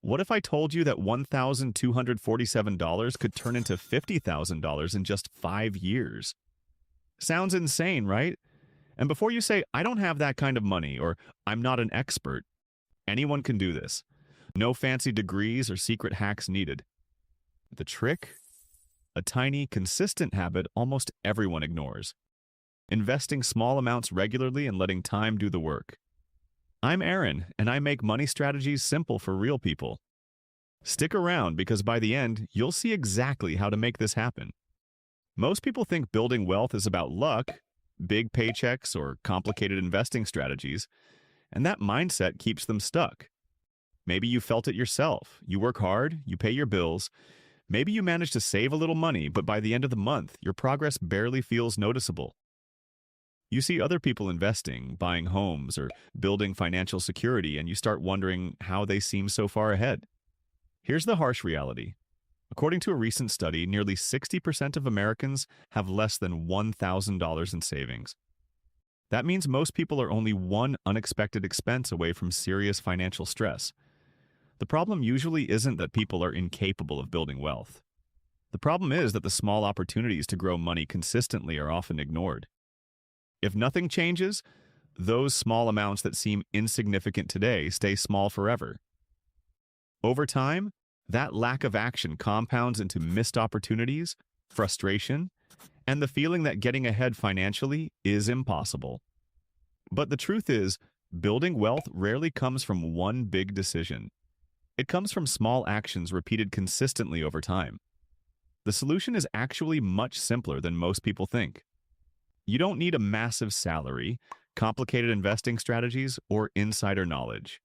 What if I told you that $1,247 could turn into $50,000 in just 5 years? Sounds insane, right? And before you say, I don't have that kind of money, or I'm not an expert, anyone can do this. No fancy degrees or secret hacks needed. The trick? A tiny, consistent habit almost everyone ignores. Investing small amounts regularly and letting time do the work. I'm Aaron, and I make money strategies simple for real people. Stick around because by the end, you'll see exactly how to make this happen. Most people think building wealth is about luck, big paychecks, or complicated investing strategies, and that mindset keeps them stuck. Maybe you felt it yourself. You work hard, you pay your bills. Maybe you manage to save a little money, but by the end of the month, your progress barely feels noticeable. You see other people investing, buying homes, or building financial security, and you start wondering how they seem so far ahead. Here's the harsh reality. According to a recent study, nearly 60% of Americans have less than $1,000 in savings. That means most people are only one unexpected expense away from serious financial stress. The problem usually isn't that people are incapable of building wealth. The problem is that the small opportunities to grow money consistently are often ignored. If nothing changes, those small amounts that seem insignificant today stay small forever. Over time, that lack of action compounds into missed opportunities, frustration, and the feeling that getting ahead financially is impossible. But the truth is, building wealth rarely comes from one big decision. It comes from small actions repeated consistently over time. The solution is actually much simpler than most people think. You don't need a massive salary, complicated investing strategies, or insider knowledge.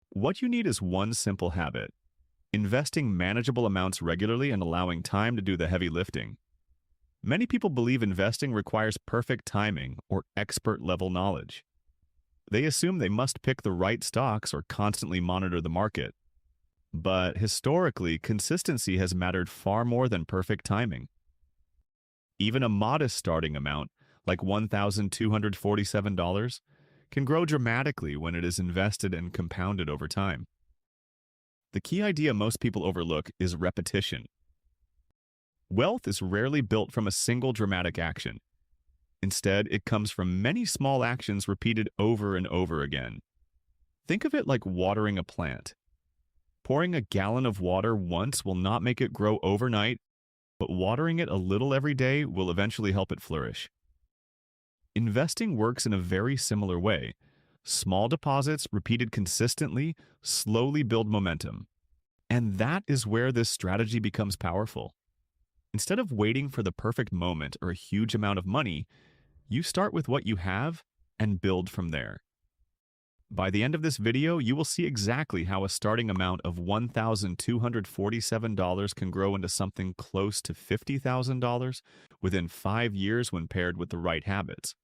What you need is one simple habit: investing manageable amounts regularly and allowing time to do the heavy lifting. Many people believe investing requires perfect timing or expert-level knowledge. They assume they must pick the right stocks or constantly monitor the market. But historically, consistency has mattered far more than perfect timing. Even a modest starting amount, like $1,247, can grow dramatically when it is invested and compounded over time. The key idea most people overlook is repetition. Wealth is rarely built from a single dramatic action. Instead, it comes from many small actions repeated over and over again. Think of it like watering a plant. Pouring a gallon of water once will not make it grow overnight, but watering it a little every day will eventually help it flourish. Investing works in a very similar way. Small deposits repeated consistently slowly build momentum. And that is where this strategy becomes powerful. Instead of waiting for the perfect moment or a huge amount of money, you start with what you have and build from there. By the end of this video, you will see exactly how a starting amount of $1,247 can grow into something close to $50,000 within 5 years when paired with the right habits.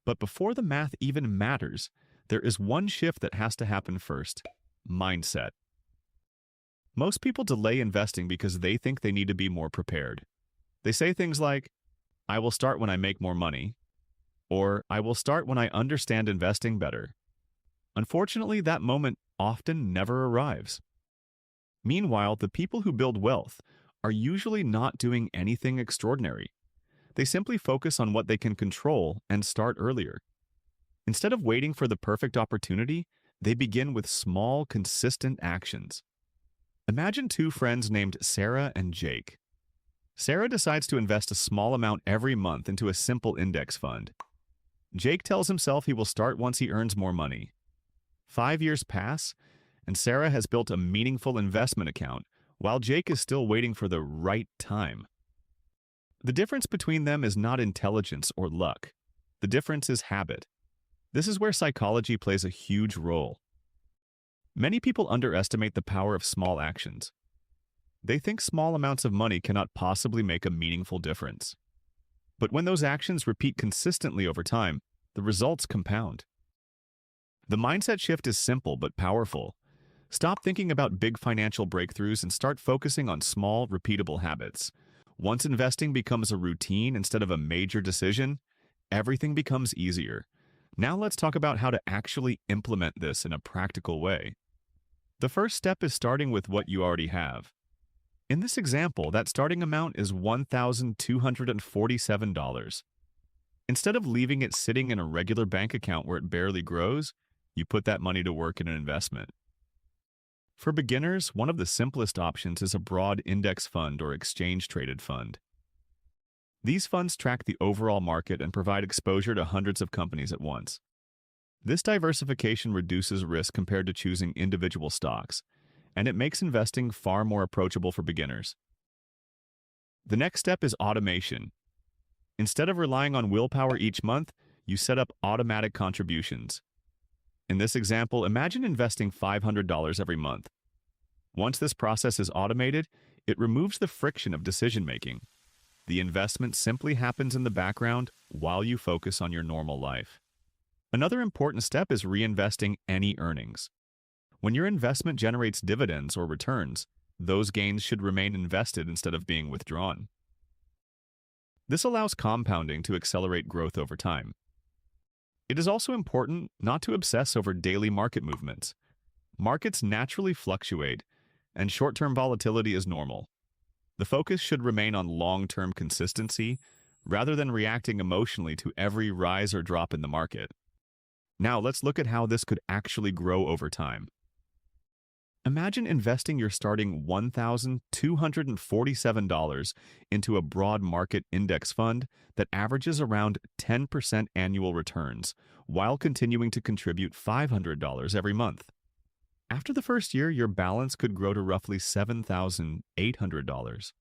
But before the math even matters, there is one shift that has to happen first: mindset. Most people delay investing because they think they need to be more prepared. They say things like, I will start when I make more money, or I will start when I understand investing better. Unfortunately, that moment often never arrives. Meanwhile, the people who build wealth are usually not doing anything extraordinary. They simply focus on what they can control and start earlier. Instead of waiting for the perfect opportunity, they begin with small, consistent actions. Imagine two friends named Sarah and Jake. Sarah decides to invest a small amount every month into a simple index fund. Jake tells himself he will start once he earns more money. 5 years pass, and Sarah has built a meaningful investment account, while Jake is still waiting for the right time. The difference between them is not intelligence or luck. The difference is habit. This is where psychology plays a huge role. Many people underestimate the power of small actions. They think small amounts of money cannot possibly make a meaningful difference. But when those actions repeat consistently over time, the results compound. The mindset shift is simple but powerful. Stop thinking about big financial breakthroughs and start focusing on small, repeatable habits. Once investing becomes a routine instead of a major decision, everything becomes easier. Now let's talk about how to actually implement this in a practical way. The first step is starting with what you already have. In this example, that starting amount is $1,247. Instead of leaving it sitting in a regular bank account where it barely grows, you put that money to work in an investment. For beginners, one of the simplest options is a broad index fund or exchange-traded fund. These funds track the overall market and provide exposure to hundreds of companies at once. This diversification reduces risk compared to choosing individual stocks, and it makes investing far more approachable for beginners. The next step is automation. Instead of relying on willpower each month, you set up automatic contributions. In this example, imagine investing $500 every month. Once this process is automated, it removes the friction of decision-making. The investment simply happens in the background while you focus on your normal life. Another important step is reinvesting any earnings. When your investment generates dividends or returns, those gains should remain invested instead of being withdrawn. This allows compounding to accelerate growth over time. It is also important not to obsess over daily market movements. Markets naturally fluctuate, and short-term volatility is normal. The focus should remain on long-term consistency rather than reacting emotionally to every rise or drop in the market. Now, let's look at how this could actually grow over time. Imagine investing your starting $1,247 into a broad market index fund that averages around 10% annual returns while continuing to contribute $500 every month. After the first year, your balance could grow to roughly $7,800.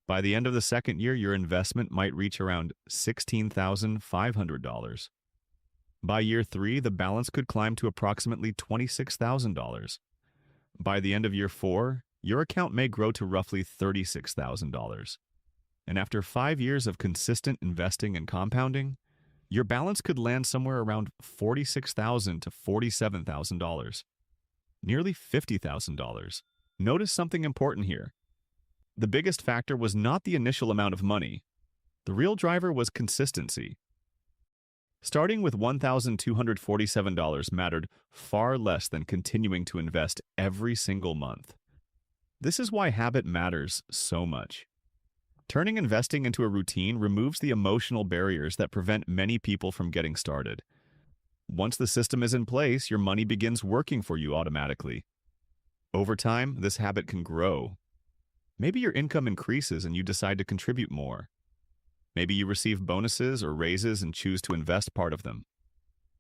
By the end of the second year, your investment might reach around $16,500. By year 3, the balance could climb to approximately $26,000. By the end of year 4, your account may grow to roughly $36,000. And after 5 years of consistent investing and compounding, your balance could land somewhere around $46,000 to $47,000. Nearly $50,000. Notice something important here. The biggest factor was not the initial amount of money. The real driver was consistency. Starting with $1,247 mattered far less than continuing to invest every single month. This is why habit matters so much. Turning investing into a routine removes the emotional barriers that prevent many people from getting started. Once the system is in place, your money begins working for you automatically. Over time, this habit can grow. Maybe your income increases and you decide to contribute more. Maybe you receive bonuses or raises and choose to invest part of them.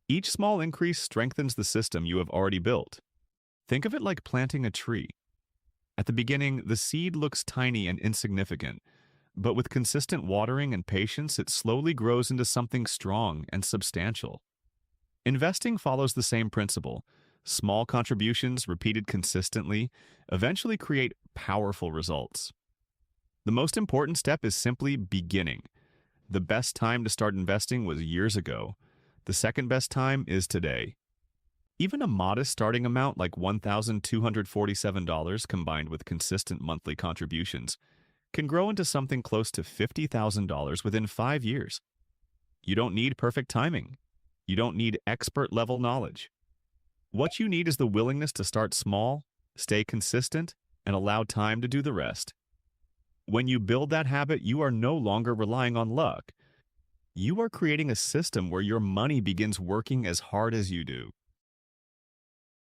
Each small increase strengthens the system you have already built. Think of it like planting a tree. At the beginning, the seed looks tiny and insignificant, but with consistent watering and patience, it slowly grows into something strong and substantial. Investing follows the same principle. Small contributions, repeated consistently, eventually create powerful results. The most important step is simply beginning. The best time to start investing was years ago. The second best time is today. Even a modest starting amount like $1,247 combined with consistent monthly contributions can grow into something close to $50,000 within 5 years. You don't need perfect timing. You don't need expert-level knowledge. What you need is the willingness to start small, stay consistent, and allow time to do the rest. When you build that habit, you are no longer relying on luck. You are creating a system where your money begins working as hard as you do.